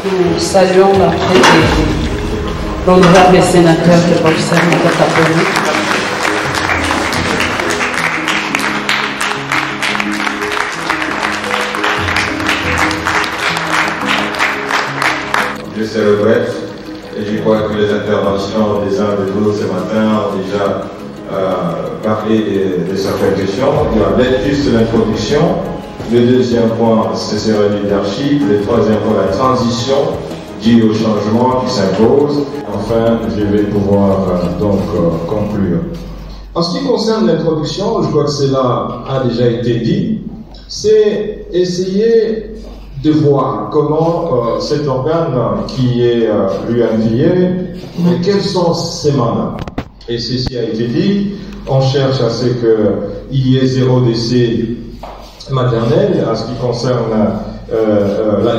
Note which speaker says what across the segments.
Speaker 1: Nous saluons l'entrée de l'honorable sénateur de professeur Matata-Ponyo.
Speaker 2: Je serai bref et je crois que les interventions des uns et des autres ce matin ont déjà parlé de certaines questions. Il y a peut-être juste l'introduction. Le deuxième point, ce sera le leadership. Le troisième point, la transition due au changement qui s'impose. Enfin, je vais pouvoir conclure. En ce qui concerne l'introduction, je crois que cela a déjà été dit, c'est essayer de voir comment cet organe qui est lui envié, mais quels sont ses mandats. Et ceci a été dit, on cherche à ce qu'il y ait 0 décès maternel en ce qui concerne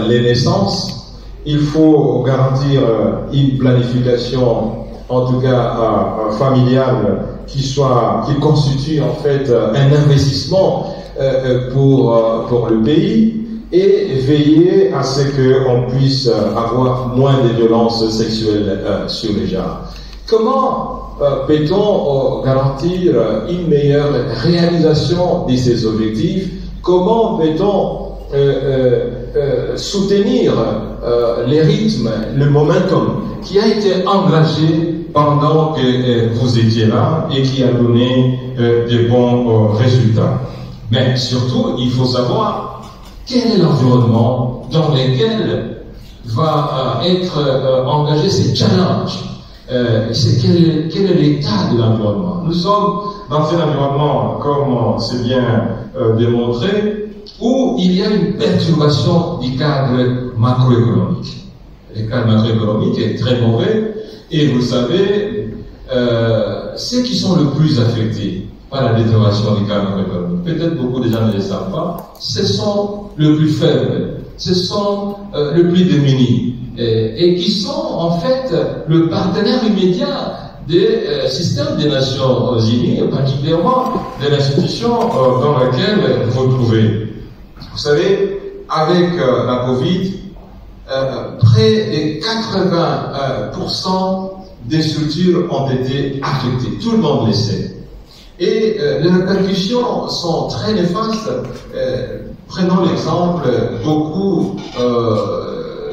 Speaker 2: les naissances. Il faut garantir une planification, en tout cas familiale, qui constitue en fait un investissement pour le pays, et veiller à ce qu'on puisse avoir moins de violences sexuelles sur les gens. Comment peut-on garantir une meilleure réalisation de ces objectifs? Comment peut-on soutenir les rythmes, le momentum qui a été engagé pendant que vous étiez là et qui a donné de bons résultats? Mais surtout, il faut savoir quel est l'environnement dans lequel va être engagé ces challenges. Quel est l'état de l'environnement? Nous sommes dans un environnement, comme c'est bien démontré, où il y a une perturbation du cadre macroéconomique. Le cadre macroéconomique est très mauvais, et vous savez, ceux qui sont le plus affectés par la détérioration du cadre macroéconomique, peut-être beaucoup de gens ne le savent pas, ce sont les plus faibles, ce sont les plus démunis, et qui sont en fait le partenaire immédiat des systèmes des Nations Unies, particulièrement de l'institution dans laquelle vous vous trouvez. Vous savez, avec la Covid, près de 80% des structures ont été affectées. Tout le monde le sait. Et les répercussions sont très néfastes. Prenons l'exemple, beaucoup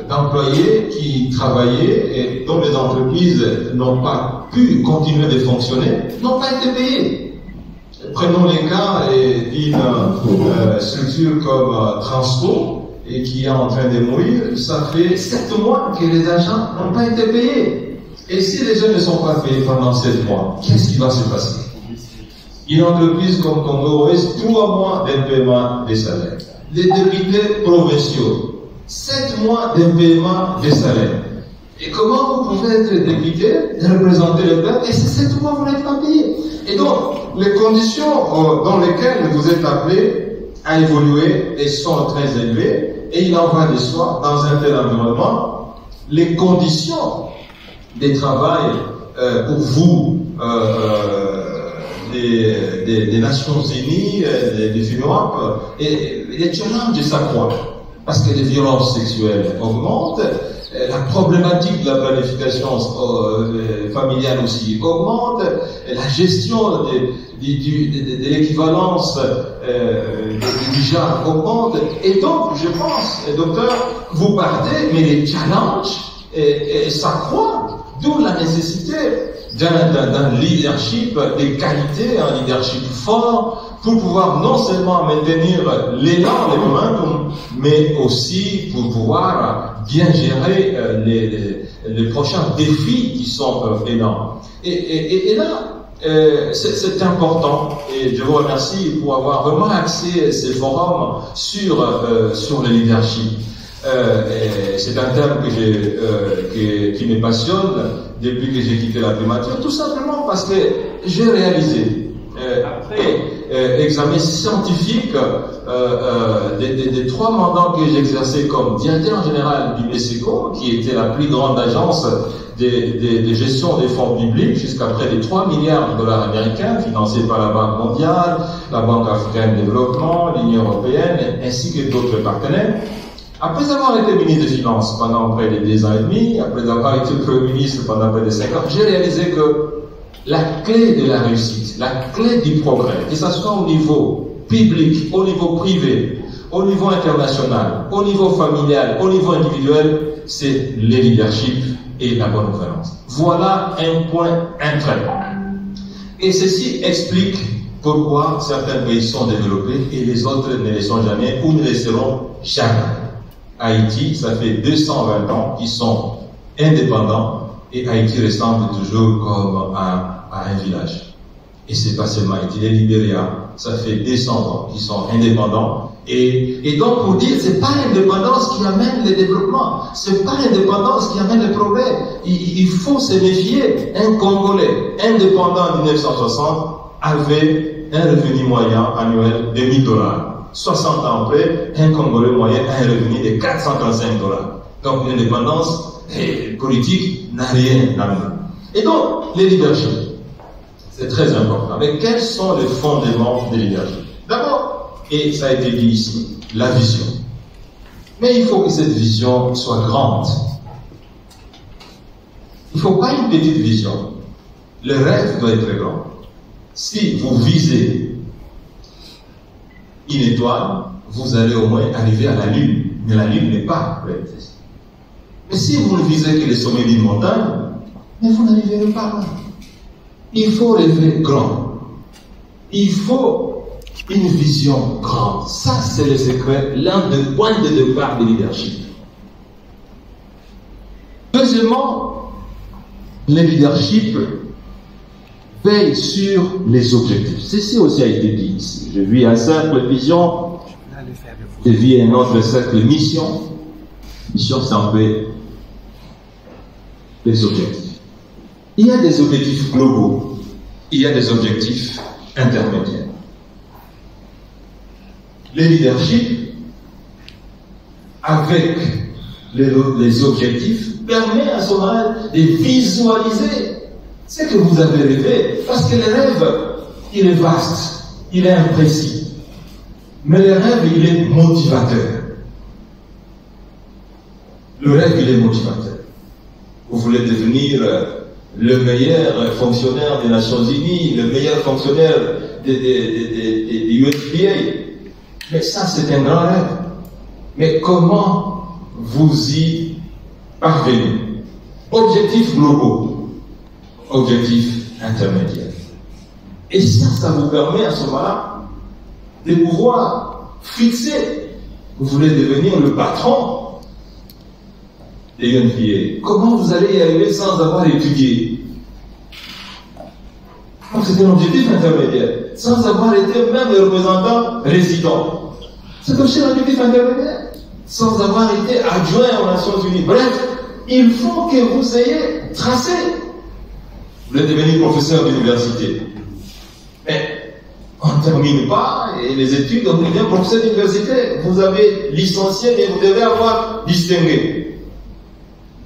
Speaker 2: d'employés qui travaillaient et dont les entreprises n'ont pas pu continuer de fonctionner, n'ont pas été payés. Prenons les cas d'une structure comme Transco, et qui est en train de mourir. Ça fait 7 mois que les agents n'ont pas été payés. Et si les gens ne sont pas payés pendant 7 mois, qu'est-ce qui va se passer? Une entreprise comme Congo Ouest, 3 mois d'impaiement des salaires. Les députés provinciaux, 7 mois d'impaiement des salaires. Et comment vous pouvez être député, représenter le peuple, et ces 7 mois vous n'êtes pas payé? Et donc, les conditions dans lesquelles vous êtes appelés à évoluer et sont très élevées, et il en va de soi, dans un tel environnement, les conditions de travail pour vous, des Nations Unies, des Europe, et les challenges s'accroissent. Parce que les violences sexuelles augmentent, la problématique de la planification familiale aussi augmente, la gestion de l'équivalence du genre augmente. Et donc, je pense, docteur, vous partez, mais les challenges s'accroissent, d'où la nécessité d'un leadership de qualité, un leadership fort, pour pouvoir non seulement maintenir l'élan, les momentum, mais aussi pour pouvoir bien gérer les prochains défis qui sont énormes. Et là, c'est important, et je vous remercie pour avoir vraiment axé ces forums sur le leadership. C'est un thème qui me passionne depuis que j'ai quitté la primature, tout simplement parce que j'ai réalisé, après examen scientifique des 3 mandats que j'ai exercés comme directeur général du BCECO, qui était la plus grande agence de gestion des fonds publics, jusqu'à près de 3 milliards de dollars américains, financés par la Banque mondiale, la Banque africaine de développement, l'Union européenne, ainsi que d'autres partenaires. Après avoir été ministre des Finances pendant près de 10 ans et demi, après avoir été Premier ministre pendant près de 5 ans, j'ai réalisé que la clé de la réussite, la clé du progrès, que ce soit au niveau public, au niveau privé, au niveau international, au niveau familial, au niveau individuel, c'est le leadership et la bonne gouvernance. Voilà un point entrée. Et ceci explique pourquoi certains pays sont développés et les autres ne le sont jamais ou ne le seront jamais. Haïti, ça fait 220 ans qu'ils sont indépendants et Haïti ressemble toujours comme un village. Et c'est pas seulement Haïti, le Libéria, ça fait 200 ans qu'ils sont indépendants. Et donc, pour dire, c'est pas l'indépendance qui amène le développement, c'est pas l'indépendance qui amène le progrès. Il faut se méfier. Un Congolais indépendant en 1960 avait un revenu moyen annuel de 1000 $. 60 ans après, un Congolais moyen a un revenu de 435 $. Donc, l'indépendance politique n'a rien amené. Et donc, les leadership, c'est très important. Mais quels sont les fondements des leadership? D'abord, et ça a été dit ici, la vision. Mais il faut que cette vision soit grande. Il ne faut pas une petite vision. Le rêve doit être grand. Si vous visez une étoile, vous allez au moins arriver à la Lune. Mais la Lune n'est pas prête. Mais si vous ne visez que le sommet d'une montagne, mais vous n'arriverez pas là. Il faut rêver grand. Il faut une vision grande. Ça, c'est le secret, l'un des points de départ du leadership. Deuxièmement, le leadership veille sur les objectifs. Ceci aussi a été dit ici. Je vis un cercle vision, je vis un autre cercle mission. Mission, c'est un peu les objectifs. Il y a des objectifs globaux, il y a des objectifs intermédiaires. Le leadership, avec les objectifs, permet à son rêve de visualiser ce que vous avez rêvé. Parce que le rêve, il est vaste, il est imprécis. Mais le rêve, il est motivateur. Le rêve, il est motivateur. Vous voulez devenir le meilleur fonctionnaire des Nations Unies, le meilleur fonctionnaire du UNFPA. Mais ça, c'est un grand rêve. Mais comment vous y parvenez? Objectifs globaux, objectifs intermédiaires. Et ça vous permet à ce moment-là de pouvoir fixer. Vous voulez devenir le patron des UNFPA. Comment vous allez y arriver sans avoir étudié? Donc c'est un objectif intermédiaire. Sans avoir été même le représentant résident. C'est aussi un objectif intermédiaire. Sans avoir été adjoint aux Nations Unies. Bref, il faut que vous ayez tracé. Vous voulez devenir professeur d'université. Mais on ne termine pas et les études, on devient professeur d'université. Vous avez licencié, mais vous devez avoir distingué.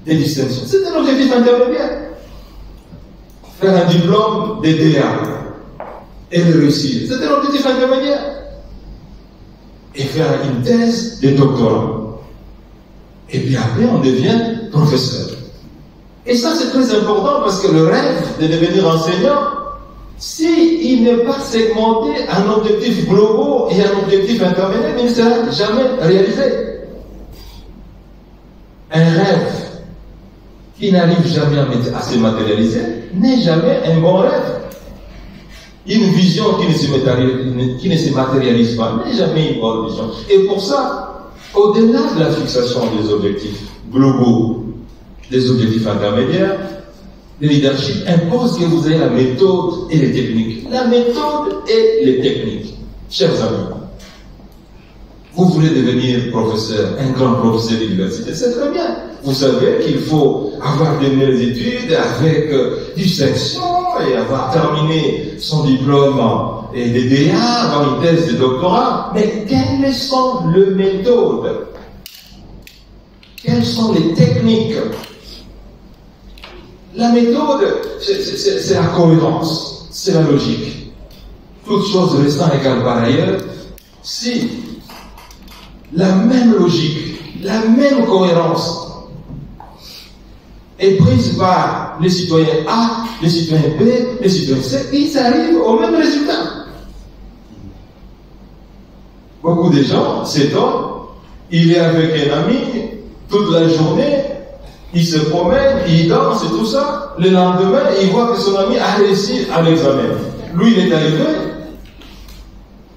Speaker 2: Des distinctions. C'est un objectif intermédiaire. Faire un diplôme de DA et le réussir. C'est un objectif intermédiaire. Et faire une thèse de doctorat. Et puis après, on devient professeur. Et ça, c'est très important parce que le rêve de devenir enseignant, s'il n'est pas segmenté en objectifs globaux et en objectifs intermédiaires, il ne sera jamais réalisé. Un rêve qui n'arrive jamais à se matérialiser n'est jamais un bon rêve. Une vision qui ne se matérialise pas n'est jamais une bonne vision. Et pour ça, au-delà de la fixation des objectifs globaux, des objectifs intermédiaires, le leadership impose que vous ayez la méthode et les techniques. La méthode et les techniques. Chers amis, vous voulez devenir professeur, un grand professeur d'université, c'est très bien. Vous savez qu'il faut avoir des meilleures études avec distinction et avoir terminé son diplôme des DA, dans une thèse de doctorat, mais quelles sont les méthodes? Quelles sont les techniques? La méthode, c'est la cohérence, c'est la logique. Toute chose restant égale par ailleurs, si la même logique, la même cohérence est prise par les citoyens A, les citoyens B, les citoyens C, ils arrivent au même résultat. Beaucoup de gens s'étonnent, il est avec un ami toute la journée, il se promène, il danse et tout ça. Le lendemain, il voit que son ami a réussi à l'examen. Lui, il est arrivé,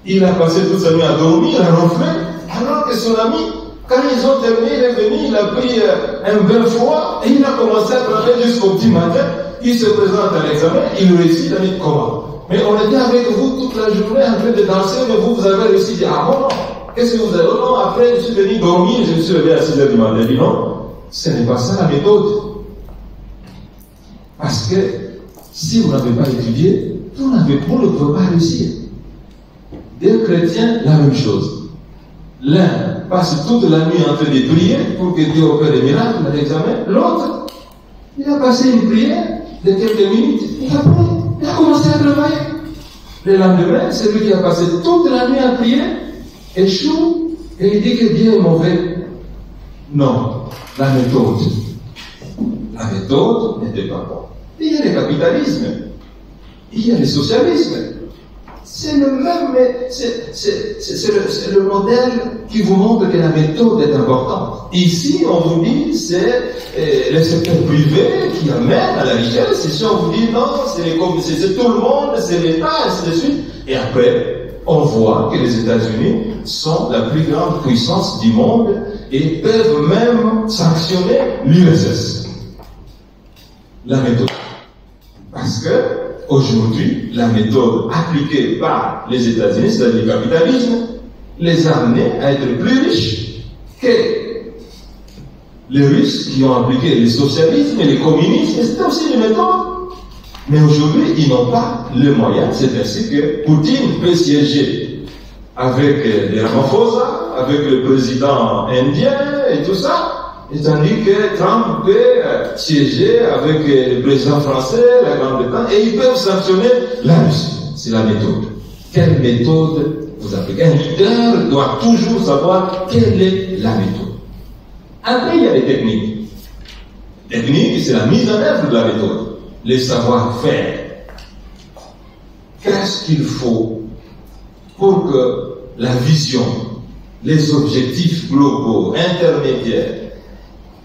Speaker 2: il a passé toute sa nuit à dormir, à ronfler, alors que son ami, quand ils ont terminé, il est venu, il a pris un bain froid et il a commencé à travailler jusqu'au petit matin. Il se présente à l'examen, il réussit, il a dit comment? Mais on était avec vous toute la journée en train de danser, mais vous avez réussi. Il dit, ah bon, qu'est-ce que vous avez? Oh non, après je suis venu dormir, je me suis levé à 6 h du matin. Il dit non, ce n'est pas ça la méthode. Parce que si vous n'avez pas étudié, vous ne pouvez pas réussir. Des chrétiens, la même chose. L'un passe toute la nuit en train de prier pour que Dieu opère des miracles à l'examen. L'autre, il a passé une prière de quelques minutes et après, il a commencé à travailler. Le lendemain, celui qui a passé toute la nuit à prier échoue et il dit que Dieu est mauvais. Non, la méthode n'était pas bonne. Il y a le capitalisme, il y a le socialisme. C'est le même, c'est le modèle qui vous montre que la méthode est importante. Ici, on vous dit c'est le secteur privé qui amène à la richesse. Ici, on vous dit non, c'est tout le monde, c'est l'État, ainsi de suite. Et après, on voit que les États-Unis sont la plus grande puissance du monde et peuvent même sanctionner l'URSS. La méthode. Parce que aujourd'hui, la méthode appliquée par les États-Unis, c'est-à-dire le capitalisme, les a amenés à être plus riches que les Russes qui ont appliqué le socialisme et le communisme. Et c'était aussi une méthode. Mais aujourd'hui, ils n'ont pas les moyens. C'est ainsi que Poutine peut siéger avec les Ramaphosa, avec le président indien et tout ça. Et tandis que Trump peut siéger avec le président français, la Grande-Bretagne, et ils peuvent sanctionner la Russie. C'est la méthode. Quelle méthode vous appliquez? Un leader doit toujours savoir quelle est la méthode. Après, il y a les techniques. Technique, c'est la mise en œuvre de la méthode. Les savoir-faire. Qu'est-ce qu'il faut pour que la vision, les objectifs globaux, intermédiaires,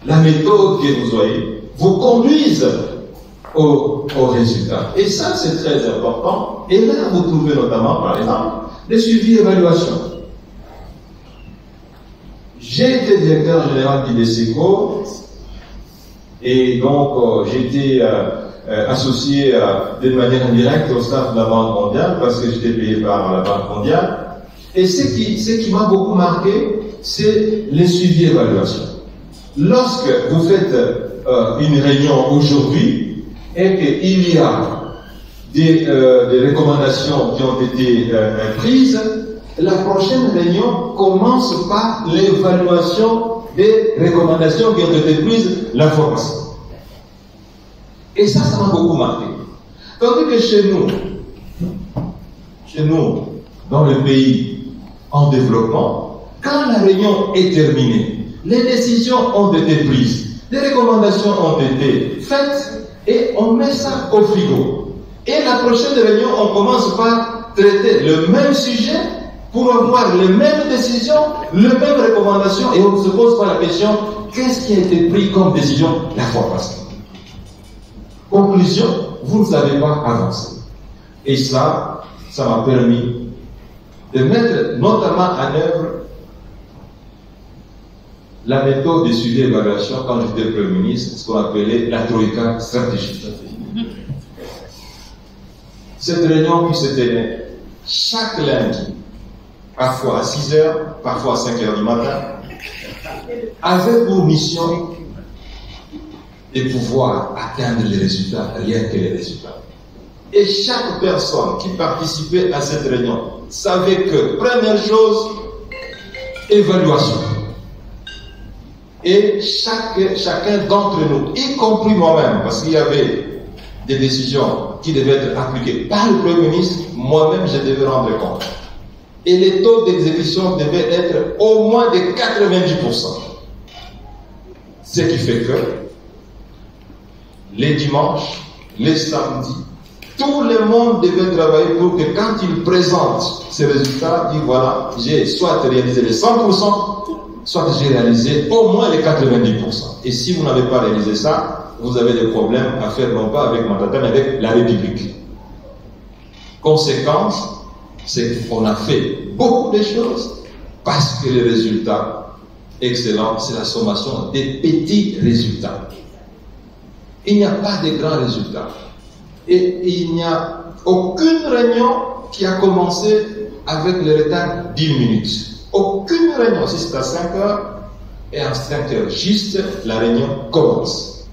Speaker 2: la méthode que vous voyez, vous conduise au résultat. Et ça, c'est très important. Et là, vous trouvez notamment, par exemple, le suivi et évaluation. J'ai été directeur général du DECECO et donc j'étais associé d'une manière indirecte au staff de la Banque mondiale parce que j'étais payé par la Banque mondiale. Et ce qui m'a beaucoup marqué, c'est le suivi et évaluation. Lorsque vous faites une réunion aujourd'hui et qu'il y a des recommandations qui ont été prises, la prochaine réunion commence par l'évaluation des recommandations qui ont été prises la fois passée. Et ça m'a beaucoup marqué. Tandis que chez nous, dans le pays en développement, quand la réunion est terminée, les décisions ont été prises, les recommandations ont été faites et on met ça au frigo. Et la prochaine réunion, on commence par traiter le même sujet pour avoir les mêmes décisions, les mêmes recommandations et on ne se pose pas la question qu'est-ce qui a été pris comme décision la fois passée. Conclusion, vous ne savez pas avancer. Et ça m'a permis de mettre notamment en œuvre la méthode de suivi et d'évaluation quand j'étais Premier ministre, ce qu'on appelait la troïka stratégique. Cette réunion qui se tenait chaque lundi, parfois à 6 h, parfois à 5 h du matin, avait pour mission de pouvoir atteindre les résultats, rien que les résultats. Et chaque personne qui participait à cette réunion savait que, première chose, évaluation. Et chacun d'entre nous, y compris moi-même, parce qu'il y avait des décisions qui devaient être appliquées par le Premier ministre, moi-même je devais rendre compte. Et les taux d'exécution devaient être au moins de 90%. Ce qui fait que les dimanches, les samedis, tout le monde devait travailler pour que quand il présente ces résultats, il dit voilà, j'ai soit réalisé les 100%, soit j'ai réalisé au moins les 90%. Et si vous n'avez pas réalisé ça, vous avez des problèmes à faire non pas avec Matata, mais avec la République. Conséquence, c'est qu'on a fait beaucoup de choses parce que les résultats excellents, c'est la sommation des petits résultats. Il n'y a pas de grands résultats. Et il n'y a aucune réunion qui a commencé avec le retard 10 minutes. Aucune réunion, si c'est à 5 heures, et à 5 heures juste, la réunion commence.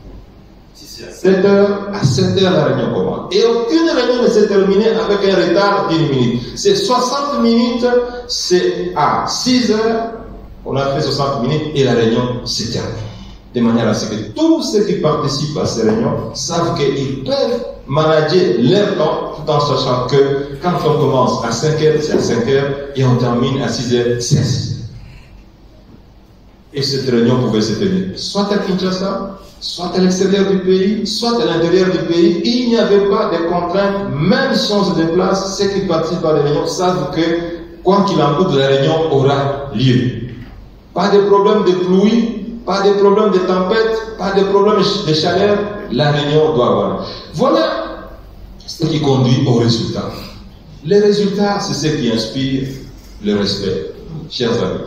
Speaker 2: Si c'est à 7 heures, à 7 heures, la réunion commence. Et aucune réunion ne s'est terminée avec un retard de 10 minutes. C'est 60 minutes, c'est à 6 heures, on a fait 60 minutes et la réunion s'est terminée. De manière à ce que tous ceux qui participent à ces réunions savent qu'ils peuvent manager leur temps tout en sachant que quand on commence à 5 heures, c'est à 5 heures et on termine à 6 heures, c'est à 6 heures. Et cette réunion pouvait se tenir soit à Kinshasa, soit à l'extérieur du pays, soit à l'intérieur du pays. Il n'y avait pas de contraintes, même si on se déplace, ceux qui participent à la réunion savent que quoi qu'il en coûte, la réunion aura lieu. Pas de problème de pluie, pas de problème de tempête, pas de problème de chaleur, la réunion doit avoir. Voilà ce qui conduit au résultat. Les résultats, c'est ce qui inspire le respect, chers amis.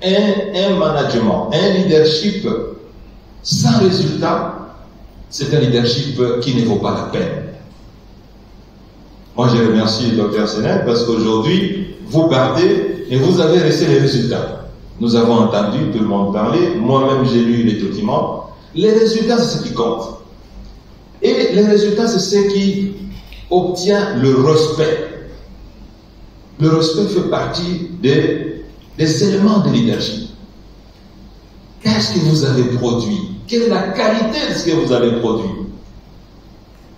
Speaker 2: Un management, un leadership sans résultat, c'est un leadership qui ne vaut pas la peine. Moi, je remercie le Dr Senel parce qu'aujourd'hui, vous partez et vous avez reçu les résultats. Nous avons entendu tout le monde parler, moi-même j'ai lu les documents. Les résultats, c'est ce qui compte. Et les résultats, c'est ce qui obtient le respect. Le respect fait partie des éléments de leadership. Qu'est-ce que vous avez produit? Quelle est la qualité de ce que vous avez produit?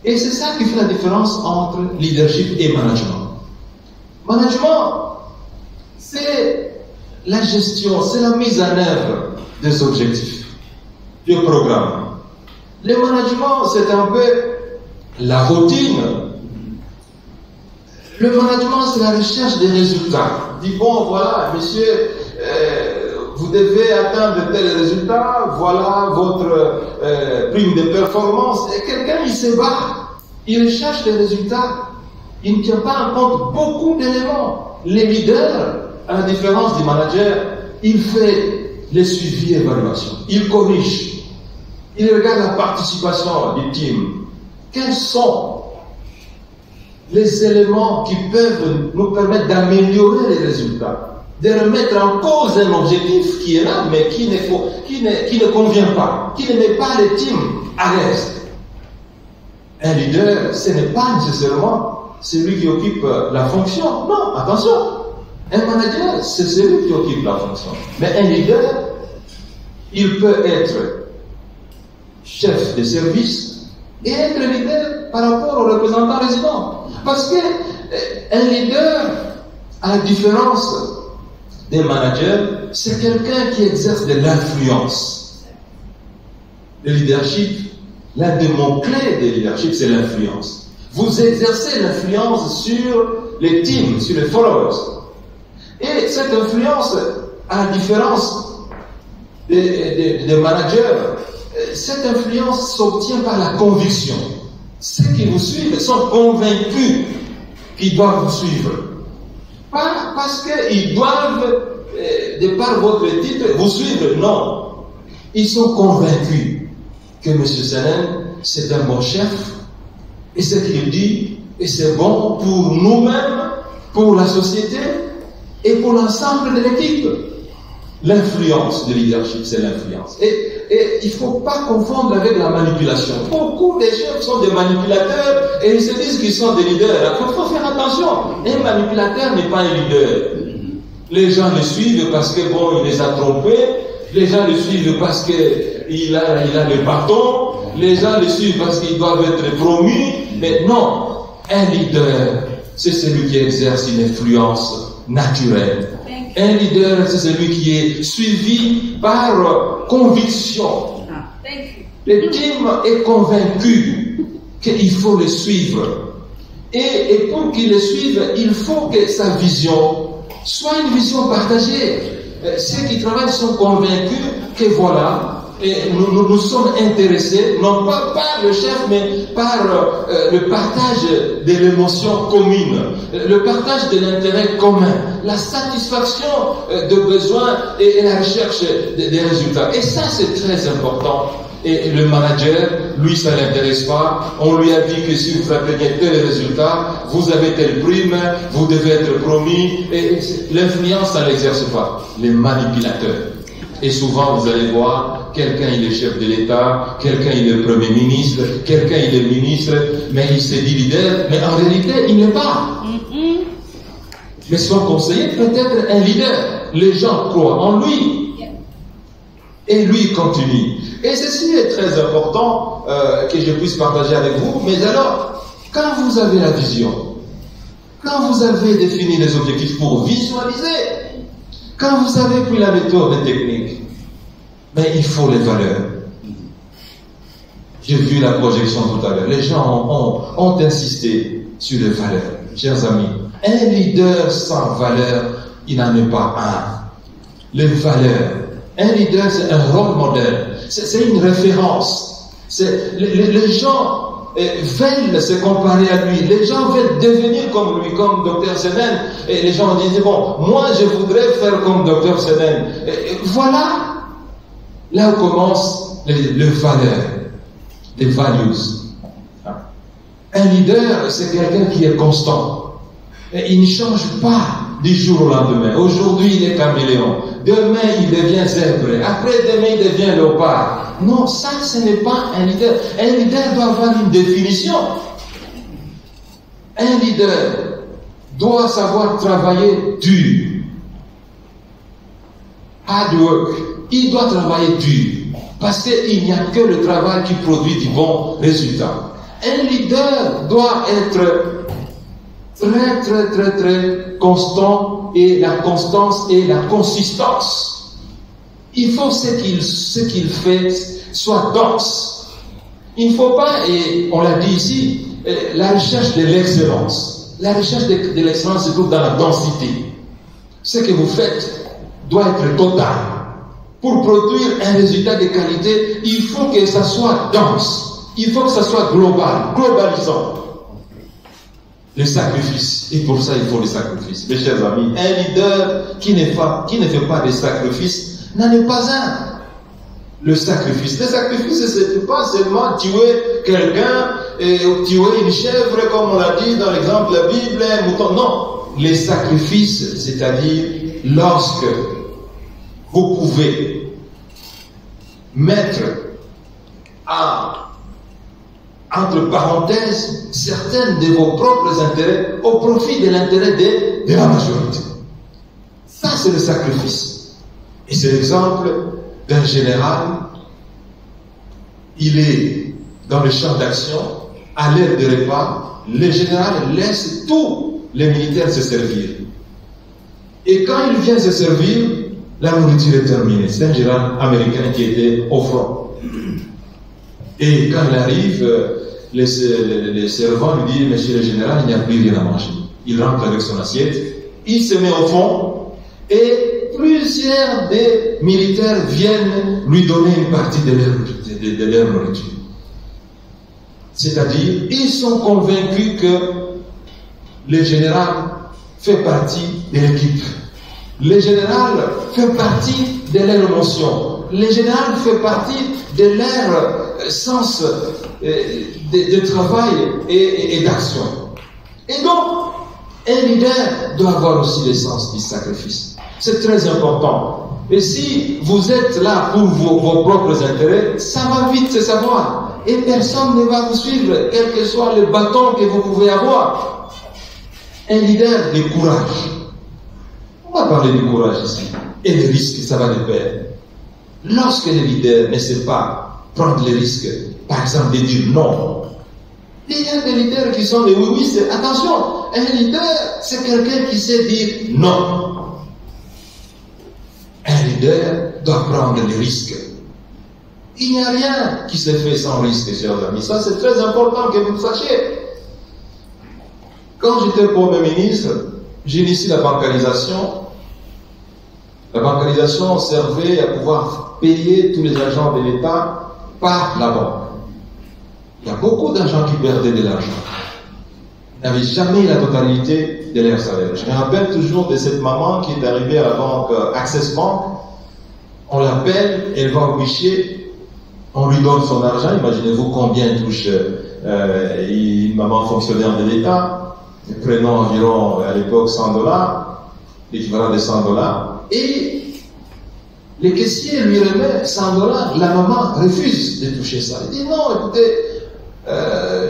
Speaker 2: Et c'est ça qui fait la différence entre leadership et management. Management, c'est la gestion, c'est la mise en œuvre des objectifs, du programme. Le management, c'est un peu la routine. Le management, c'est la recherche des résultats. Dit bon, voilà, monsieur, vous devez atteindre tel résultat, voilà votre prime de performance. Et quelqu'un, il se bat, il recherche les résultats. Il ne tient pas en compte beaucoup d'éléments. Les leaders, à la différence du manager, il fait les suivis et évaluations. Il corrige. Il regarde la participation du team. Quels sont les éléments qui peuvent nous permettre d'améliorer les résultats, de remettre en cause un objectif qui est là, mais qui ne convient pas, qui ne met pas le team à l'aise. Un leader, ce n'est pas nécessairement celui qui occupe la fonction. Non, attention. Un manager, c'est celui qui occupe la fonction. Mais un leader, il peut être chef de service et être leader par rapport aux représentants résidents. Parce qu'un leader, à la différence des managers, c'est quelqu'un qui exerce de l'influence. Le leadership, l'un des mots-clés du leadership, c'est l'influence. Vous exercez l'influence sur les teams, sur les followers. Et cette influence, à la différence des managers, cette influence s'obtient par la conviction. Ceux qui vous suivent sont convaincus qu'ils doivent vous suivre. Pas parce qu'ils doivent, de par votre titre, vous suivre. Non. Ils sont convaincus que M. Senel, c'est un bon chef, et ce qu'il dit, et c'est bon pour nous-mêmes, pour la société, et pour l'ensemble de l'équipe.
Speaker 3: L'influence de leadership, c'est l'influence. Et il ne faut pas confondre avec la manipulation. Beaucoup des chefs sont des manipulateurs et ils se disent qu'ils sont des leaders. Il faut faire attention. Un manipulateur n'est pas un leader. Les gens le suivent parce que bon, il les a trompés. Les gens le suivent parce qu'il a le bâton. Les gens le suivent parce qu'ils doivent être promus. Mais non, un leader, c'est celui qui exerce une influence naturelle. Un leader, c'est celui qui est suivi par conviction. Le team est convaincu qu'il faut le suivre. Et pour qu'il le suive, il faut que sa vision soit une vision partagée. Ceux qui travaillent sont convaincus que voilà, et nous sommes intéressés, non pas par le chef, mais par le partage de l'émotion commune, le partage de l'intérêt commun, la satisfaction de besoins et la recherche des résultats. Et ça, c'est très important. Et le manager, lui, ça ne l'intéresse pas. On lui a dit que si vous atteignez tel résultat, vous avez telle prime, vous devez être promis. Et l'influence, ça ne l'exerce pas. Les manipulateurs. Et souvent, vous allez voir, quelqu'un il est chef de l'État, quelqu'un il est Premier ministre, quelqu'un il est ministre, mais il se dit leader, mais en réalité, il n'est pas. Mais son conseiller peut être un leader. Les gens croient en lui. Et lui continue. Et ceci est très important que je puisse partager avec vous. Mais alors, quand vous avez la vision, quand vous avez défini les objectifs pour visualiser, quand vous avez pris la méthode et technique, mais il faut les valeurs. J'ai vu la projection tout à l'heure. Les gens ont insisté sur les valeurs. Chers amis, un leader sans valeur, il n'en est pas un. Les valeurs. Un leader, c'est un rôle modèle. C'est une référence. Les gens veulent se comparer à lui. Les gens veulent devenir comme lui, comme Dr Sennen. Et les gens disent, bon, moi je voudrais faire comme Dr Sennen. Voilà. Là où commencent les valeurs, les values. Un leader, c'est quelqu'un qui est constant. Et il ne change pas du jour au lendemain. Aujourd'hui, il est caméléon. Demain, il devient zèbre. Après-demain, il devient léopard. Non, ça, ce n'est pas un leader. Un leader doit avoir une définition. Un leader doit savoir travailler dur. Hard work. Il doit travailler dur. Parce qu'il n'y a que le travail qui produit du bon résultat. Un leader doit être très constant, et la constance et la consistance. Il faut ce qu'il fait soit dense. Il ne faut pas, et on l'a dit ici, la recherche de l'excellence. La recherche de l'excellence se trouve dans la densité. Ce que vous faites doit être total. Pour produire un résultat de qualité, il faut que ça soit dense. Il faut que ça soit global, globalisant. Le sacrifice. Et pour ça, il faut le sacrifice. Mes chers amis, un leader qui ne fait pas de sacrifice n'en est pas un. Le sacrifice. Le sacrifice, ce n'est pas seulement tuer quelqu'un ou tuer une chèvre, comme on l'a dit dans l'exemple de la Bible, un mouton. Non. Les sacrifices, c'est-à-dire lorsque vous pouvez mettre entre parenthèses certains de vos propres intérêts au profit de l'intérêt de la majorité. Ça, c'est le sacrifice. Et c'est l'exemple d'un général. Il est dans le champ d'action, à l'heure de repas, le général laisse tous les militaires se servir. Et quand il vient se servir, la nourriture est terminée. C'est un général américain qui était au front. Et quand il arrive, les servants lui disent, monsieur le général, il n'y a plus rien à manger. Il rentre avec son assiette, il se met au fond, et plusieurs des militaires viennent lui donner une partie de leur nourriture. C'est-à-dire, ils sont convaincus que le général fait partie de l'équipe. Le général fait partie de leur émotion. Le général fait partie de leur sens de travail et d'action. Et donc, un leader doit avoir aussi le sens du sacrifice. C'est très important. Et si vous êtes là pour vos propres intérêts, ça va vite se savoir. Et personne ne va vous suivre, quel que soit le bâton que vous pouvez avoir. Un leader de courage. On va parler du courage ici. Et des risques, ça va de pair. Lorsque le leader ne sait pas prendre les risques, par exemple de dire non, il y a des leaders qui sont des oui-oui, c'est attention, un leader, c'est quelqu'un qui sait dire non. Un leader doit prendre des risques. Il n'y a rien qui se fait sans risque, chers amis. Ça, c'est très important que vous le sachiez. Quand j'étais Premier ministre, j'ai initié la bancarisation. La bancarisation servait à pouvoir payer tous les agents de l'État par la banque. Il y a beaucoup d'agents qui perdaient de l'argent. Ils n'avaient jamais la totalité de leur salaire. Je me rappelle toujours de cette maman qui est arrivée à la banque Access Bank. On l'appelle, elle va au guichet, on lui donne son argent. Imaginez-vous combien touche une maman fonctionnaire de l'État. Prenons environ, à l'époque, $100, l'équivalent de $100. Et le caissier lui remet $100. La maman refuse de toucher ça. Elle dit non, écoutez,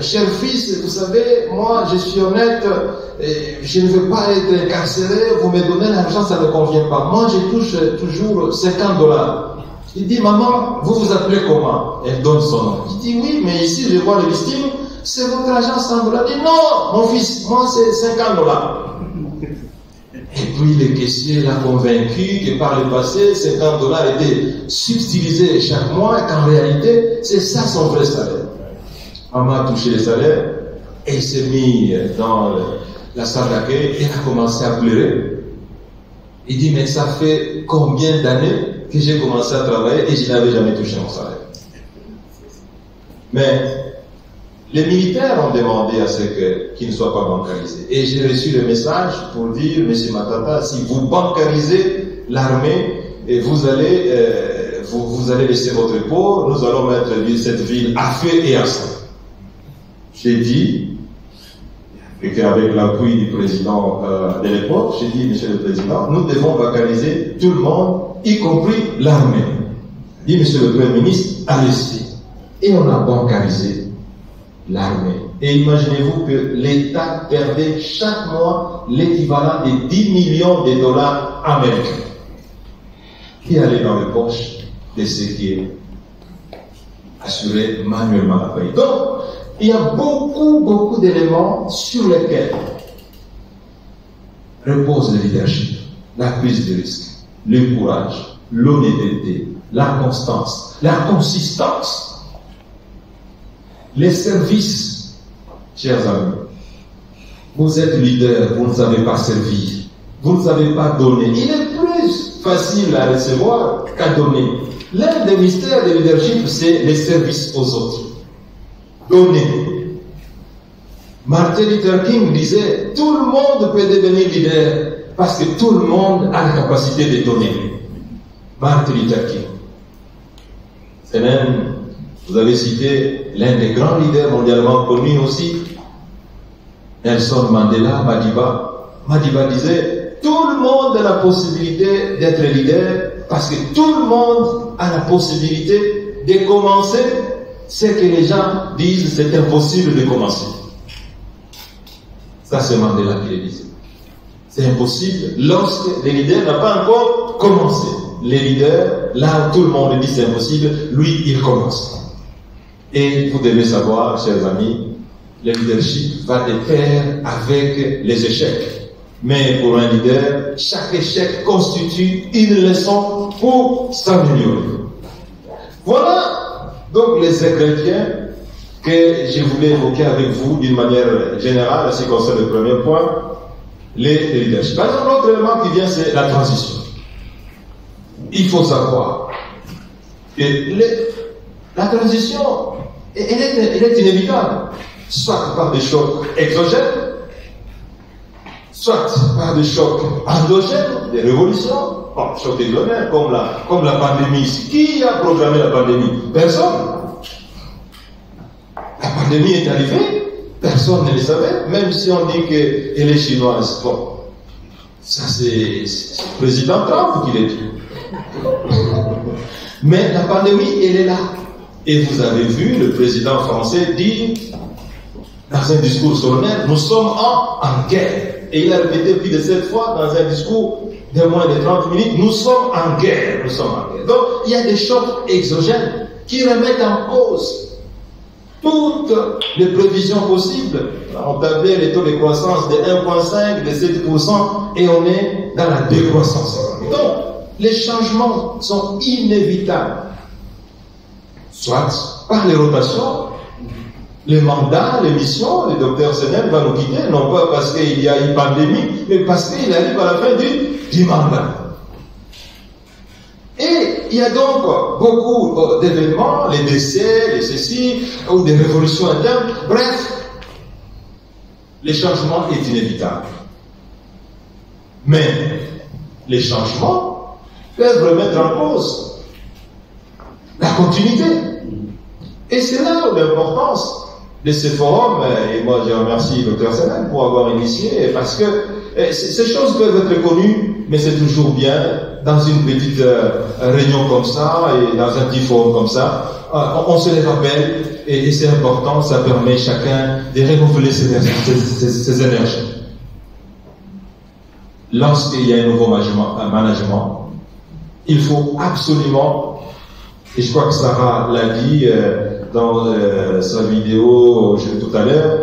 Speaker 3: cher fils, vous savez, moi je suis honnête, je ne veux pas être incarcéré, vous me donnez l'argent, ça ne convient pas. Moi je touche toujours $50. Il dit, maman, vous vous appelez comment? Elle donne son nom. Il dit, oui, mais ici je vois le listing, c'est votre argent $100. Il dit, non, mon fils, moi c'est $50. Et puis le caissier l'a convaincu que par le passé, $50 étaient subtilisés chaque mois, et qu'en réalité, c'est ça son vrai salaire. Maman a touché le salaire, et il s'est mis dans la salle d'accueil, et a commencé à pleurer. Il dit, mais ça fait combien d'années que j'ai commencé à travailler et je n'avais jamais touché mon salaire? Mais les militaires ont demandé à ce qu'ils ne soient pas bancarisés. Et j'ai reçu le message pour dire, M. Matata, si vous bancarisez l'armée, vous allez laisser votre peau, nous allons mettre cette ville à feu et à sang. J'ai dit, et qu'avec l'appui du président de l'époque, j'ai dit, Monsieur le Président, nous devons bancariser tout le monde, y compris l'armée. Dit, Monsieur le Premier ministre, allez-y. Et on a bancarisé l'armée. Et imaginez-vous que l'État perdait chaque mois l'équivalent de 10 millions de dollars américains qui allaient dans les poches de ceux qui assuraient manuellement la paix. Donc, il y a beaucoup d'éléments sur lesquels repose le leadership, la prise de risque, le courage, l'honnêteté, la constance, la consistance, les services. Chers amis, vous êtes leader, vous ne savez pas servir, vous ne savez pas donner. Il est plus facile à recevoir qu'à donner. L'un des mystères du leadership, c'est les services aux autres. Donner. Martin Luther King disait, tout le monde peut devenir leader parce que tout le monde a la capacité de donner. Martin Luther King. C'est même, vous avez cité l'un des grands leaders mondialement connus aussi, Nelson Mandela, Madiba. Madiba disait, tout le monde a la possibilité d'être leader parce que tout le monde a la possibilité de commencer ce que les gens disent c'est impossible de commencer. Ça c'est Mandela qui le disait. C'est impossible lorsque le leader n'a pas encore commencé. Les leaders, là où tout le monde dit c'est impossible, lui il commence. Et vous devez savoir, chers amis, le leadership va de pair avec les échecs. Mais pour un leader, chaque échec constitue une leçon pour s'améliorer. Voilà donc les ingrédients que je voulais évoquer avec vous d'une manière générale, en ce qui concerne le premier point, les leaderships. Par exemple, l'autre élément qui vient, c'est la transition. Il faut savoir que la transition, elle est inévitable, soit par des chocs exogènes, soit par des chocs endogènes, des révolutions, chocs exogènes, comme la pandémie. Qui a programmé la pandémie? Personne. La pandémie est arrivée, personne ne le savait, même si on dit qu'elle est chinoise. Bon, ça c'est le président Trump qui l'a dit. Mais la pandémie, elle est là. Et vous avez vu le président français dire, dans un discours solennel, nous sommes en guerre. Et il a répété plus de 7 fois dans un discours de moins de 30 minutes, nous sommes en guerre, nous sommes en guerre. Donc, il y a des chocs exogènes qui remettent en cause toutes les prévisions possibles. On tablait les taux de croissance de 1,5, de 7%, et on est dans la décroissance. Donc, les changements sont inévitables. Soit par les rotations, les mandats, les missions, le docteur Senel va nous quitter, non pas parce qu'il y a une pandémie, mais parce qu'il arrive à la fin du mandat. Et il y a donc beaucoup d'événements, les décès, les ceci, ou des révolutions internes. Bref, les changements est inévitable. Mais les changements peuvent remettre en cause la continuité. Et c'est là où l'importance de ce forum, et moi je remercie le Dr Senel pour avoir initié, parce que ces choses peuvent être connues, mais c'est toujours bien, dans une petite réunion comme ça, et dans un petit forum comme ça, on se les rappelle, et c'est important, ça permet chacun de renouveler ses énergies. Lorsqu'il y a un nouveau management, il faut absolument, et je crois que Sarah l'a dit dans sa vidéo tout à l'heure,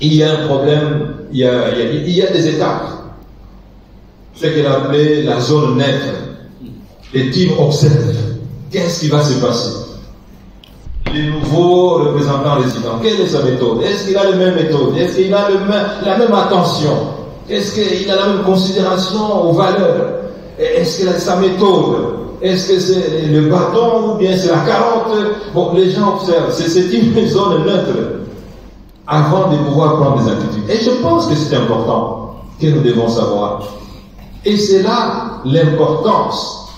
Speaker 3: il y a un problème, il y a des étapes. Ce qu'elle a appelé la zone neutre. Les teams observent. Qu'est-ce qui va se passer? Les nouveaux représentants résidents, quelle est sa méthode? Est-ce qu'il a la même méthode? Est-ce qu'il a la même attention? Est-ce qu'il a la même considération aux valeurs? Est-ce qu'il a sa méthode? Est-ce que c'est le bâton ou bien c'est la carotte? Bon, les gens observent. C'est une zone neutre avant de pouvoir prendre des attitudes. Et je pense que c'est important que nous devons savoir. Et c'est là l'importance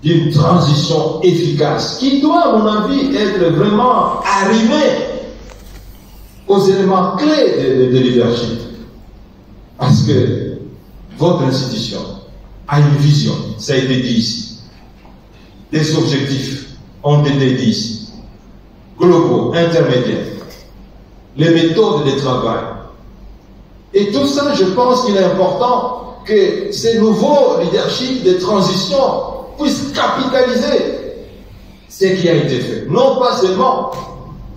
Speaker 3: d'une transition efficace qui doit, à mon avis, être vraiment arrimée aux éléments clés de leadership. Parce que votre institution a une vision, ça a été dit ici. Des objectifs ont été dit ici. Globaux, intermédiaires. Les méthodes de travail. Et tout ça, je pense qu'il est important que ces nouveaux leaderships de transition puissent capitaliser ce qui a été fait. Non pas seulement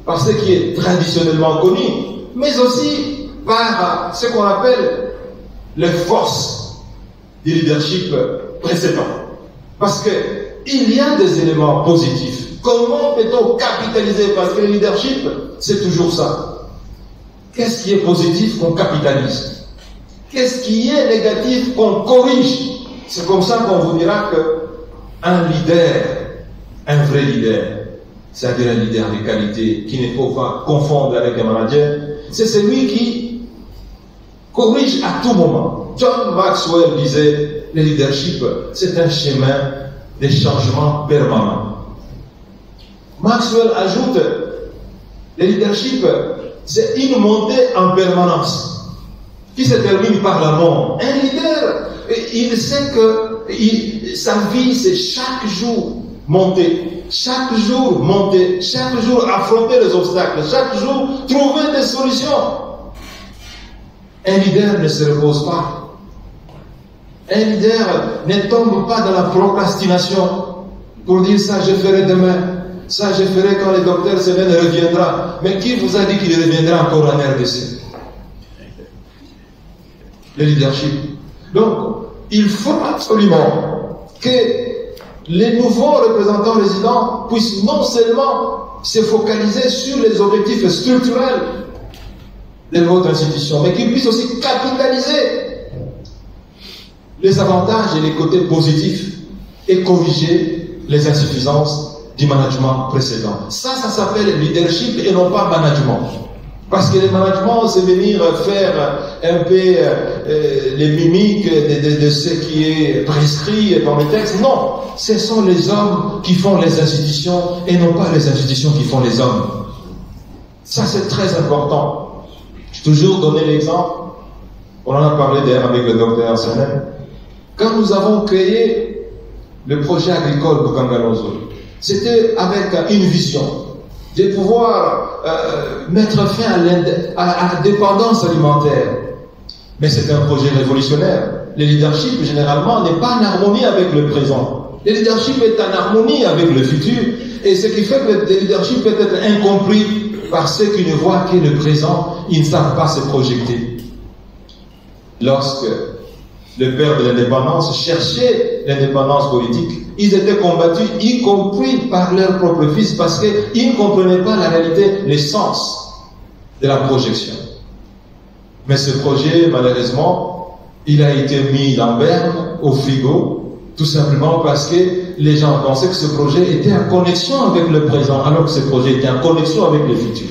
Speaker 3: par ce qui est traditionnellement connu, mais aussi par ce qu'on appelle les forces du leadership précédent. Parce qu'il y a des éléments positifs. Comment peut-on capitaliser? Parce que le leadership, c'est toujours ça. Qu'est-ce qui est positif qu'on capitalise? Qu'est-ce qui est négatif qu'on corrige? C'est comme ça qu'on vous dira qu'un leader, un vrai leader, c'est-à-dire un leader de qualité, qui ne faut pas confondre avec un manager, c'est celui qui corrige à tout moment. John Maxwell disait, le leadership, c'est un chemin de changement permanent. Maxwell ajoute, le leadership, c'est une montée en permanence qui se termine par la mort. Un leader, il sait que sa vie, c'est chaque jour monter, chaque jour monter, chaque jour affronter les obstacles, chaque jour trouver des solutions. Un leader ne se repose pas. Un leader ne tombe pas dans la procrastination pour dire ça je ferai demain, ça je ferai quand le docteur Seven reviendra. Mais qui vous a dit qu'il reviendra encore en RDC? Le leadership. Donc, il faut absolument que les nouveaux représentants résidents puissent non seulement se focaliser sur les objectifs structurels de votre institution, mais qu'ils puissent aussi capitaliser les avantages et les côtés positifs et corriger les insuffisances du management précédent. Ça s'appelle leadership et non pas management. Parce que le management, c'est venir faire un peu les mimiques de ce qui est prescrit dans les textes. Non, ce sont les hommes qui font les institutions et non pas les institutions qui font les hommes. Ça, c'est très important. J'ai toujours donné l'exemple, on en a parlé d'ailleurs avec le docteur Senel. Quand nous avons créé le projet agricole Bukangalozo, c'était avec une vision de pouvoir mettre fin à la dépendance alimentaire. Mais c'est un projet révolutionnaire. Le leadership, généralement, n'est pas en harmonie avec le présent. Le leadership est en harmonie avec le futur. Et ce qui fait que le leadership peut être incompris par ceux qui ne voient que le présent, ils ne savent pas se projeter. Lorsque le père de l'indépendance cherchait l'indépendance politique, ils étaient combattus, y compris par leur propre fils, parce qu'ils ne comprenaient pas la réalité, l'essence de la projection. Mais ce projet, malheureusement, il a été mis en berne, au frigo, tout simplement parce que les gens pensaient que ce projet était en connexion avec le présent, alors que ce projet était en connexion avec le futur.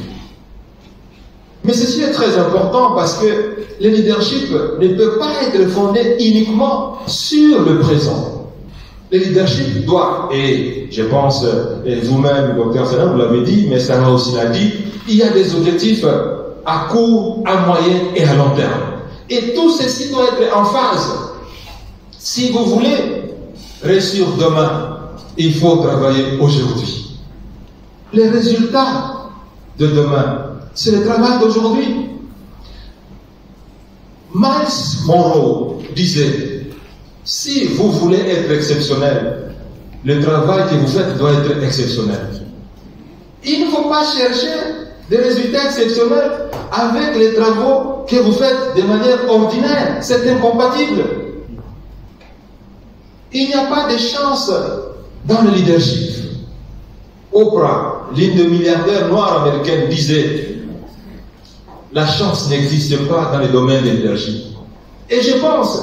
Speaker 3: Mais ceci est très important parce que le leadership ne peut pas être fondé uniquement sur le présent. Le leadership doit, et je pense, et vous-même, Dr. Sénat, vous l'avez dit, mais Sarah aussi l'a dit, il y a des objectifs à court, à moyen et à long terme. Et tout ceci doit être en phase. Si vous voulez réussir demain, il faut travailler aujourd'hui. Les résultats de demain, c'est le travail d'aujourd'hui. Miles Monroe disait, si vous voulez être exceptionnel, le travail que vous faites doit être exceptionnel. Il ne faut pas chercher des résultats exceptionnels avec les travaux que vous faites de manière ordinaire. C'est incompatible. Il n'y a pas de chance dans le leadership. Oprah, l'une des milliardaires noirs américaines, disait la chance n'existe pas dans le domaine du leadership. Et je pense,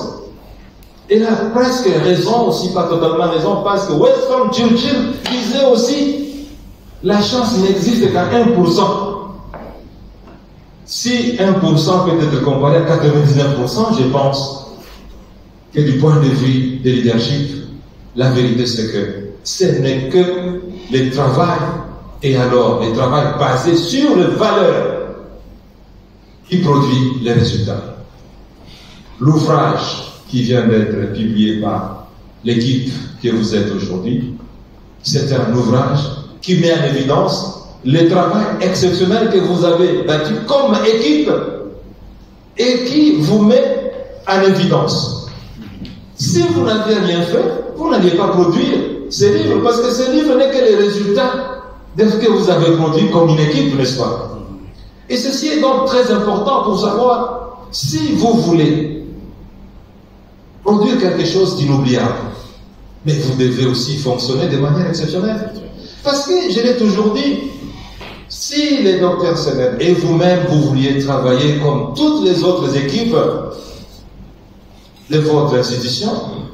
Speaker 3: elle a presque raison, aussi pas totalement raison, parce que Winston Churchill disait aussi la chance n'existe qu'à 1%. Si 1% peut être comparé à 99%, je pense que du point de vue du leadership, la vérité c'est que ce n'est que le travail, et alors le travail basé sur les valeurs qui produit les résultats. L'ouvrage qui vient d'être publié par l'équipe que vous êtes aujourd'hui, c'est un ouvrage qui met en évidence le travail exceptionnel que vous avez battu comme équipe et qui vous met en évidence. Si vous n'aviez rien fait, vous n'alliez pas produire ce livre, parce que ce livre n'est que le résultat de ce que vous avez produit comme une équipe, n'est-ce pas? Et ceci est donc très important pour savoir si vous voulez produire quelque chose d'inoubliable, mais vous devez aussi fonctionner de manière exceptionnelle. Parce que, je l'ai toujours dit, si les docteurs Sénat et vous-même, vous vouliez travailler comme toutes les autres équipes de votre institution,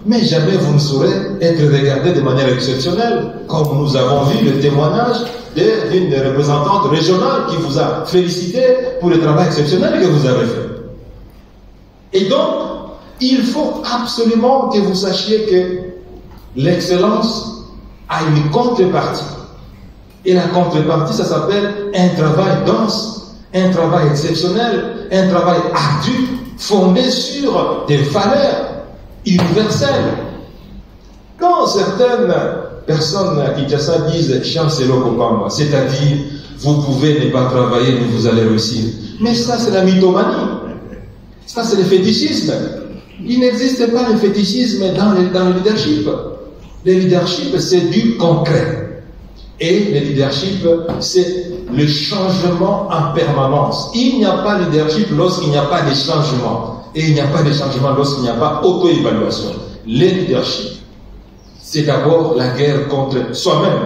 Speaker 3: mais jamais vous ne saurez être regardé de manière exceptionnelle, comme nous avons vu le témoignage d'une des représentantes régionales qui vous a félicité pour le travail exceptionnel que vous avez fait. Et donc, il faut absolument que vous sachiez que l'excellence a une contrepartie. Et la contrepartie, ça s'appelle un travail dense, un travail exceptionnel, un travail ardu, fondé sur des valeurs universelles. Quand certaines personnes à Kinshasa disent chancelo Kopamba, c'est-à-dire vous pouvez ne pas travailler mais vous allez réussir. Mais ça c'est la mythomanie. Ça c'est le fétichisme. Il n'existe pas le fétichisme dans le leadership. Le leadership c'est du concret. Et le leadership c'est le changement en permanence. Il n'y a pas de leadership lorsqu'il n'y a pas de changement. Et il n'y a pas de changement lorsqu'il n'y a pas auto-évaluation. Le leadership, c'est d'abord la guerre contre soi-même.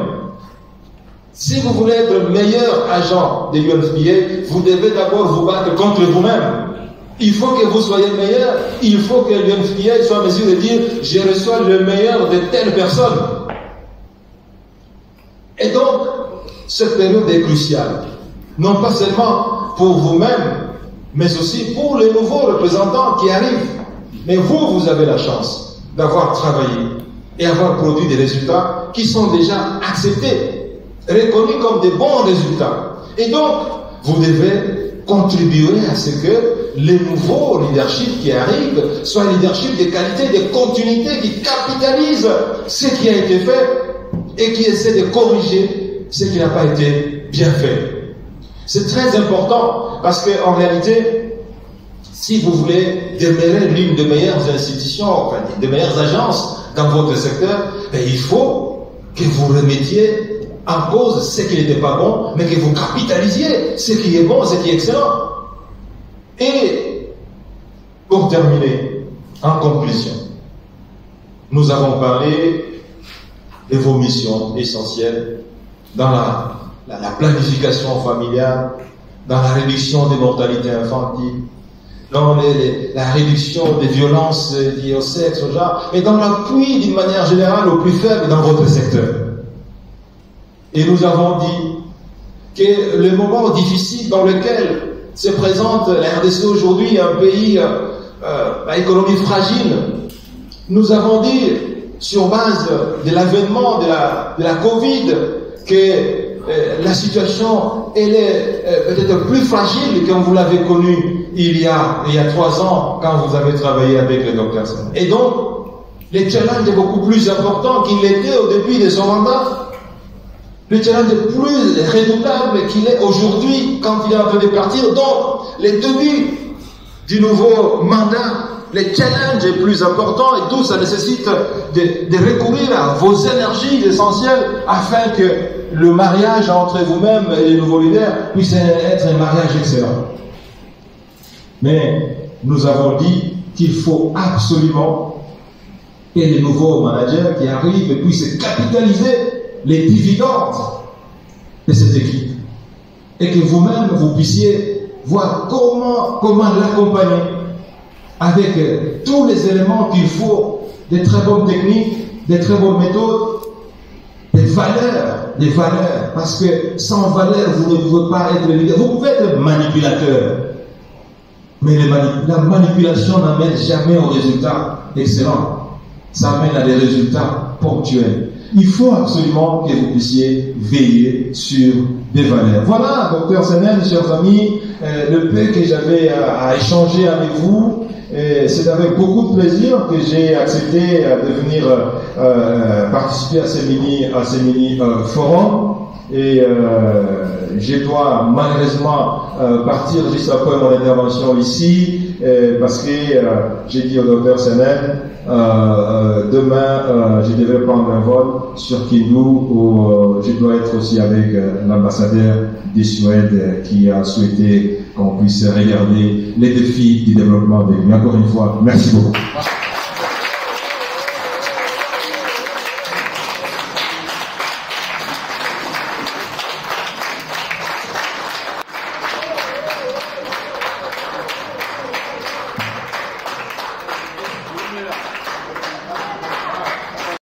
Speaker 3: Si vous voulez être le meilleur agent de l'UNFPA, vous devez d'abord vous battre contre vous-même. Il faut que vous soyez meilleur. Il faut que l'UNFPA soit en mesure de dire « je reçois le meilleur de telle personne ». Et donc, cette période est cruciale. Non pas seulement pour vous-même, mais aussi pour les nouveaux représentants qui arrivent. Mais vous, vous avez la chance d'avoir travaillé et avoir produit des résultats qui sont déjà acceptés, reconnus comme des bons résultats. Et donc, vous devez contribuer à ce que les nouveaux leaderships qui arrivent soient un leadership de qualité, de continuité, qui capitalise ce qui a été fait et qui essaie de corriger ce qui n'a pas été bien fait. C'est très important parce qu'en réalité, si vous voulez demeurer l'une des meilleures institutions, enfin, des meilleures agences dans votre secteur, il faut que vous remettiez en cause ce qui n'était pas bon, mais que vous capitalisiez ce qui est bon, ce qui est excellent. Et pour terminer, en conclusion, nous avons parlé de vos missions essentielles dans la planification familiale, dans la réduction des mortalités infantiles, dans la réduction des violences liées au sexe, au genre, et dans l'appui d'une manière générale aux plus faibles dans votre secteur. Et nous avons dit que le moment difficile dans lequel se présente la RDC aujourd'hui, un pays à économie fragile, nous avons dit, sur base de l'avènement de la Covid, que la situation elle est peut-être plus fragile que vous l'avez connue il y a 3 ans quand vous avez travaillé avec le docteur Senel. Et donc, le challenge est beaucoup plus important qu'il l'était au début de son mandat. Le challenge est plus redoutable qu'il est aujourd'hui quand il est en train de partir. Donc, les débuts du nouveau mandat, le challenge est plus important et tout ça nécessite de recourir à vos énergies essentielles afin que le mariage entre vous-même et les nouveaux leaders puisse être un mariage excellent. Mais nous avons dit qu'il faut absolument que les nouveaux managers qui arrivent puissent capitaliser les dividendes de cette équipe et que vous-même vous puissiez voir comment l'accompagner avec tous les éléments qu'il faut, des très bonnes techniques, des très bonnes méthodes, des valeurs, parce que sans valeur vous ne pouvez pas être leader. Vous pouvez être manipulateur, mais la manipulation n'amène jamais au résultat excellent, ça amène à des résultats ponctuels. Il faut absolument que vous puissiez veiller sur des valeurs. Voilà, docteur Senel, chers amis, le peu que j'avais à échanger avec vous. C'est avec beaucoup de plaisir que j'ai accepté de venir participer à ces mini forums. Et je dois malheureusement partir juste après mon intervention ici parce que j'ai dit au docteur Senel demain je devais prendre un vol sur Kindu où je dois être aussi avec l'ambassadeur de Suède qui a souhaité qu'on puisse regarder les défis du développement avec lui. Encore une fois, merci beaucoup.